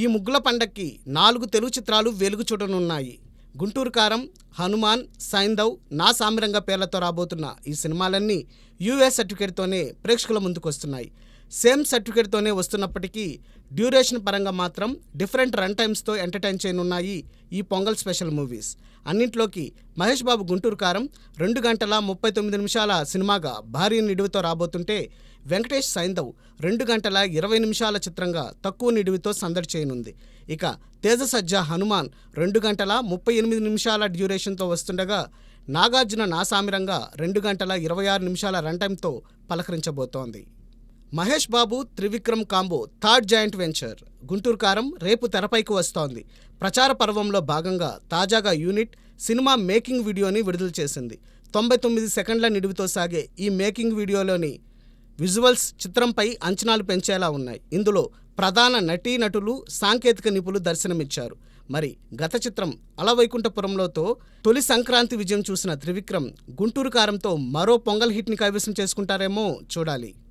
ఈ ముగ్గుల పండక్కి 4 తెలుగు చిత్రాలు వెలుగు చూడనున్నాయి. గుంటూరు కారం, హనుమాన్, సైంధవ్, నా సామిరంగ పేర్లతో రాబోతున్న ఈ సినిమాలన్నీ యూఎస్ సర్టిఫికేట్తోనే ప్రేక్షకుల ముందుకొస్తున్నాయి. సేమ్ సర్టిఫికేట్తోనే వస్తున్నప్పటికీ డ్యూరేషన్ పరంగా మాత్రం డిఫరెంట్ రన్ టైమ్స్తో ఎంటర్టైన్ చేయనున్నాయి ఈ పొంగల్ స్పెషల్ మూవీస్. అన్నింట్లోకి మహేష్ బాబు గుంటూరు కారం 2 గంటల 39 నిమిషాల సినిమాగా భారీ నిడివితో రాబోతుంటే, వెంకటేష్ సైంధవ్ 2 గంటల 20 నిమిషాల చిత్రంగా తక్కువ నిడివితో సందడి చేయనుంది. ఇక తేజసజ్జ హనుమాన్ 2 గంటల 38 నిమిషాల డ్యూరేషన్తో వస్తుండగా, నాగార్జున నా సామిరంగా 2 గంటల 26 నిమిషాల రన్ టైమ్తో పలకరించబోతోంది. Mahesh Babu Trivikram combo third joint venture Guntur Kaaram రేపు తెరపైకి వస్తోంది. ప్రచార పర్వంలో భాగంగా తాజాగా యూనిట్ సినిమా మేకింగ్ వీడియోని విడుదల చేసింది. 99 సెకండ్ల నిడివితో సాగే ఈ మేకింగ్ వీడియోలోని విజువల్స్ చిత్రంపై అంచనాలు పెంచేలా ఉన్నాయి. ఇందులో ప్రధాన నటీనటులు, సాంకేతిక నిపుణులు దర్శనమిచ్చారు. మరి గత చిత్రం అలవైకుంఠపురంలోతో తొలి సంక్రాంతి విజయం చూసిన త్రివిక్రమ్ గుంటూరు కారంతో మరో పొంగల్ హిట్ని కైవసం చేసుకుంటారేమో చూడాలి.